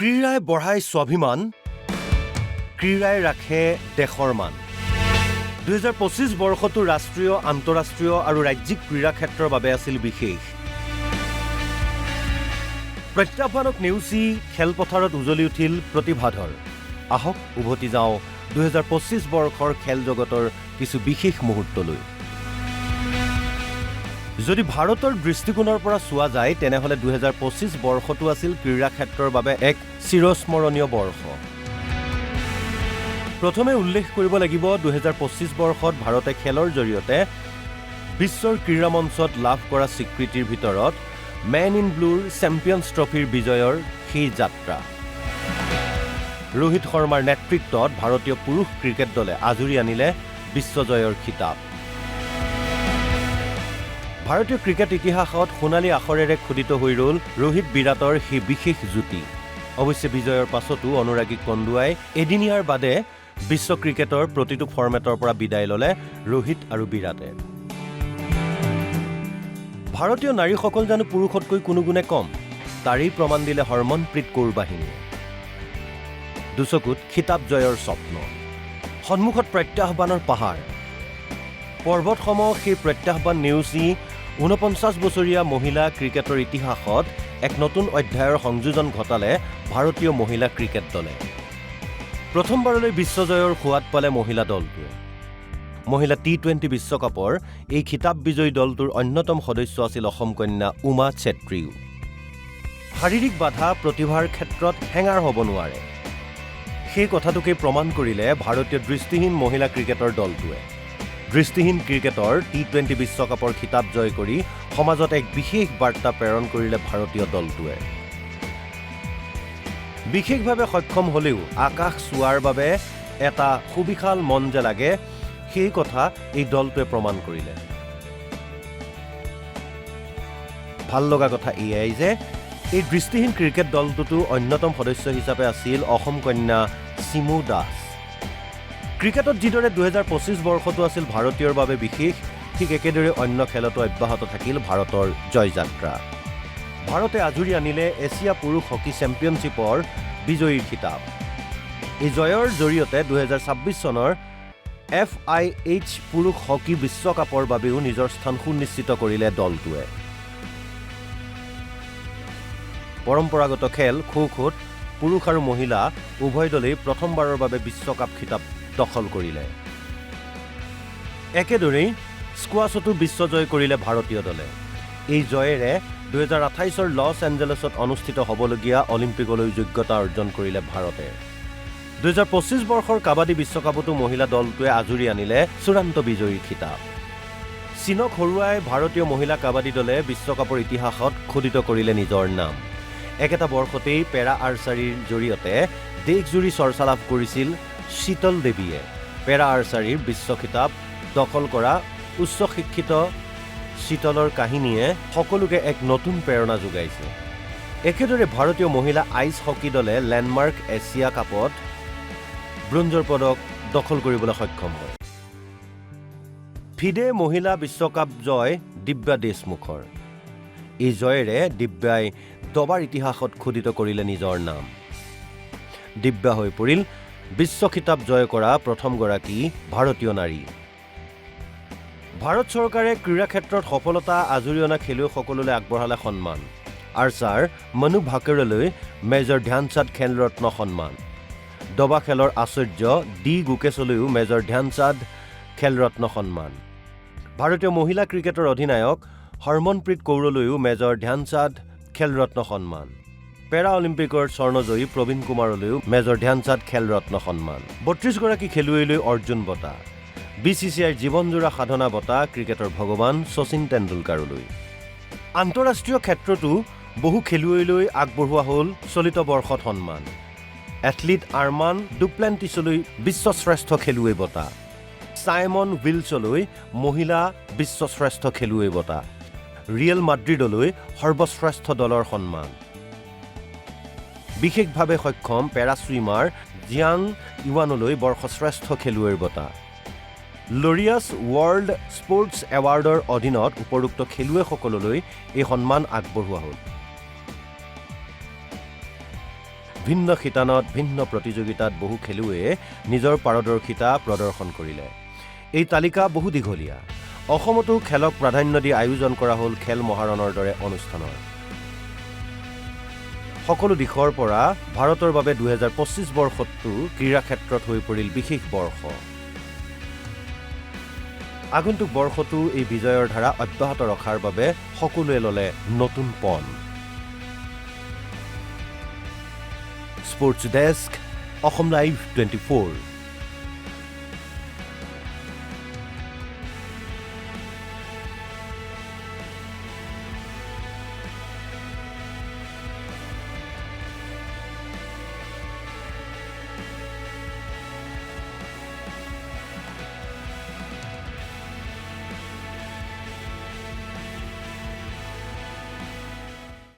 ক্ৰীড়াই বঢ়াই স্বাভিমান, ক্ৰীড়াই ৰাখে দেশৰ মান। 2025 বৰ্ষটো ৰাষ্ট্ৰীয়, আন্তঃৰাষ্ট্ৰীয় আৰু ৰাজ্যিক ক্ৰীড়া ক্ষেত্ৰৰ বাবে আছিল বিশেষ। প্ৰত্যাহ্বানক নেওচি খেলপথাৰত উজলি উঠিল প্ৰতিভাধৰ। আহক উভতি যাওঁ 2025 বৰ্ষৰ খেল জগতৰ কিছু বিশেষ মুহূৰ্তলৈ। যদি ভাৰতৰ দৃষ্টিকোণৰ পৰা চোৱা যায় তেনেহ'লে 2025 বৰ্ষটো আছিল ক্ৰীড়া ক্ষেত্ৰৰ বাবে এক চিৰস্মৰণীয় বৰ্ষ। প্ৰথমে উল্লেখ কৰিব লাগিব 2025 বৰ্ষত ভাৰতে খেলৰ জৰিয়তে বিশ্বৰ ক্ৰীড়া মঞ্চত লাভ কৰা স্বীকৃতিৰ ভিতৰত মেন ইন ব্লুৰ চেম্পিয়নছ ট্ৰফিৰ বিজয়ৰ সেই যাত্ৰা। ৰোহিত শৰ্মাৰ নেতৃত্বত ভাৰতীয় পুৰুষ ক্ৰিকেট দলে আজুৰি আনিলে বিশ্বজয়ৰ খিতাপ। ভাৰতীয় ক্ৰিকেট ইতিহাসত সোণালী আখৰেৰে খোদিত হৈ ৰ'ল ৰোহিত বিৰাটৰ সেই বিশেষ যুটি। অৱশ্যে বিজয়ৰ পাছতো অনুৰাগীক কন্দুৱাই এদিনীয়াৰ বাদে বিশ্ব ক্ৰিকেটৰ প্ৰতিটো ফৰ্মেটৰ পৰা বিদায় ল'লে ৰোহিত আৰু বিৰাটে। ভাৰতীয় নাৰীসকল জানো পুৰুষতকৈ কোনো গুণে কম? তাৰেই প্ৰমাণ দিলে হৰমনপ্ৰীত কৌৰ বাহিনীয়ে। দুচকুত খিতাপ জয়ৰ স্বপ্ন, সন্মুখত প্ৰত্যাহ্বানৰ পাহাৰ। পৰ্বতসম সেই প্ৰত্যাহ্বান নেওচি 49 বছৰীয়া মহিলা ক্ৰিকেটৰ ইতিহাসত এক নতুন অধ্যায়ৰ সংযোজন ঘটালে ভাৰতীয় মহিলা ক্ৰিকেট দলে। প্ৰথমবাৰলৈ বিশ্বজয়ৰ সোৱাদ পালে মহিলা দলটোৱে। মহিলা T20 বিশ্বকাপৰ এই খিতাপ বিজয়ী দলটোৰ অন্যতম সদস্য আছিল অসম কন্যা উমা চেত্ৰীও। শাৰীৰিক বাধা প্ৰতিভাৰ ক্ষেত্ৰত হেঙাৰ হ'ব নোৱাৰে, সেই কথাটোকে প্ৰমাণ কৰিলে ভাৰতীয় দৃষ্টিহীন মহিলা ক্ৰিকেটৰ দলটোৱে। দৃষ্টিহীন ক্ৰিকেটৰ T20 বিশ্বকাপৰ খিতাপ জয় কৰি সমাজত এক বিশেষ বাৰ্তা প্ৰেৰণ কৰিলে ভাৰতীয় দলটোৱে। বিশেষভাৱে সক্ষম হ'লেও আকাশ চোৱাৰ বাবে এটা সুবিশাল মন যে লাগে, সেই কথা এই দলটোৱে প্ৰমাণ কৰিলে। ভাল লগা কথা এয়াই যে এই দৃষ্টিহীন ক্ৰিকেট দলটোতো অন্যতম সদস্য হিচাপে আছিল অসম কন্যা চিমু দাস। ক্ৰিকেটত যিদৰে 2025 বৰ্ষটো আছিল ভাৰতীয়ৰ বাবে বিশেষ, ঠিক একেদৰে অন্য খেলতো অব্যাহত থাকিল ভাৰতৰ জয়যাত্ৰা। ভাৰতে আজুৰি আনিলে এছিয়া পুৰুষ হকী চেম্পিয়নশ্বিপৰ বিজয়ীৰ খিতাপ। এই জয়ৰ জৰিয়তে 2026 চনৰ FIH পুৰুষ হকী বিশ্বকাপৰ বাবেও নিজৰ স্থান সুনিশ্চিত কৰিলে দলটোৱে। পৰম্পৰাগত খেল খো-খোত পুৰুষ আৰু মহিলা উভয় দলেই প্ৰথমবাৰৰ বাবে বিশ্বকাপ খিতাপ দখল কৰিলে। একেদৰেই স্কোৱাছতো বিশ্বজয় কৰিলে ভাৰতীয় দলে। এই জয়েৰে 2028 লছ এঞ্জেলেছত অনুষ্ঠিত হ'বলগীয়া অলিম্পিকলৈ যোগ্যতা অৰ্জন কৰিলে ভাৰতে। 2025 বৰ্ষৰ কাবাডী বিশ্বকাপতো মহিলা দলটোৱে আজুৰি আনিলে চূড়ান্ত বিজয়ীৰ খিতাপ। চীনক হৰুৱাই ভাৰতীয় মহিলা কাবাডী দলে বিশ্বকাপৰ ইতিহাসত খোদিত কৰিলে নিজৰ নাম। একেটা বৰ্ষতেই পেৰা আৰ্চাৰীৰ জৰিয়তে দেশজুৰি চৰ্চা লাভ কৰিছিল শীতল দেৱীয়ে। পেৰা আৰ্চাৰীৰ বিশ্ব খিতাপ দখল কৰা উচ্চ শিক্ষিত শীতলৰ কাহিনীয়ে সকলোকে এক নতুন প্ৰেৰণা যোগাইছে। একেদৰে ভাৰতীয় মহিলা আইচ হকী দলে লেণ্ডমাৰ্ক এছিয়া কাপত ব্ৰঞ্জৰ পদক দখল কৰিবলৈ সক্ষম হয়। ফিডে মহিলা বিশ্বকাপ জয় দিব্যা দেশমুখৰ। এই জয়েৰে দিব্যাই দবাৰ ইতিহাসত খোদিত কৰিলে নিজৰ নাম। দিব্যা হৈ পৰিল বিশ্ব খিতাপ জয় কৰা প্ৰথমগৰাকী ভাৰতীয় নাৰী। ভাৰত চৰকাৰে ক্ৰীড়া ক্ষেত্ৰত সফলতা আজুৰি অনা খেলুৱৈসকললৈ আগবঢ়ালে সন্মান। আৰ্চাৰ মনু ভাকেৰলৈ মেজৰ ধ্যানচাঁদ খেলৰত্ন সন্মান। দবা খেলৰ আচাৰ্য ডি গুকেশলৈও মেজৰ ধ্যানচাঁদ খেলৰত্ন সন্মান। ভাৰতীয় মহিলা ক্ৰিকেটৰ অধিনায়ক হৰমনপ্ৰীত কৌৰলৈও মেজৰ ধ্যানচাঁদ খেলৰত্ন সন্মান। পেৰা অলিম্পিকৰ স্বৰ্ণজয়ী প্ৰবীণ কুমাৰলৈও মেজৰ ধ্যানচাঁদ খেলৰত্ন সন্মান। 32 গৰাকী খেলুৱৈলৈ অৰ্জুন বঁটা। BCCIৰ জীৱনজোৰা সাধনা বঁটা ক্ৰিকেটৰ ভগৱান শচীন তেণ্ডুলকাৰলৈ। আন্তঃৰাষ্ট্ৰীয় ক্ষেত্ৰতো বহু খেলুৱৈলৈ আগবঢ়োৱা হ'ল চলিত বৰ্ষত সন্মান। এথলীট আৰমান ডুপ্লেণ্টিছলৈ বিশ্বশ্ৰেষ্ঠ খেলুৱৈ বঁটা। চাইমন উইলছলৈ মহিলা বিশ্বশ্ৰেষ্ঠ খেলুৱৈ বঁটা। ৰিয়েল মাদ্ৰিদলৈ সৰ্বশ্ৰেষ্ঠ দলৰ সন্মান। বিশেষভাৱে সক্ষম পেৰা ছুইমাৰ জিয়াং ইৱানলৈ বৰ্ষশ্ৰেষ্ঠ খেলুৱৈৰ বঁটা। লৰিয়াছ ৱৰ্ল্ড স্পৰ্টছ এৱাৰ্ডৰ অধীনত উপৰোক্ত খেলুৱৈসকললৈ এই সন্মান আগবঢ়োৱা হ'ল। ভিন্ন শিতানত ভিন্ন প্ৰতিযোগিতাত বহু খেলুৱৈয়ে নিজৰ পাৰদৰ্শিতা প্ৰদৰ্শন কৰিলে। এই তালিকা বহু দীঘলীয়া। অসমতো খেলক প্ৰাধান্য দি আয়োজন কৰা হ'ল খেল মহাৰণৰ দৰে অনুষ্ঠানৰ। সকলো দিশৰ পৰা ভাৰতৰ বাবে 2025 বৰ্ষটো ক্ৰীড়া ক্ষেত্ৰত হৈ পৰিল বিশেষ বৰ্ষ। আগন্তুক বৰ্ষতো এই বিজয়ৰ ধাৰা অব্যাহত ৰখাৰ বাবে সকলোৱে ল'লে নতুন পণ। Sports desk, Assam live 24।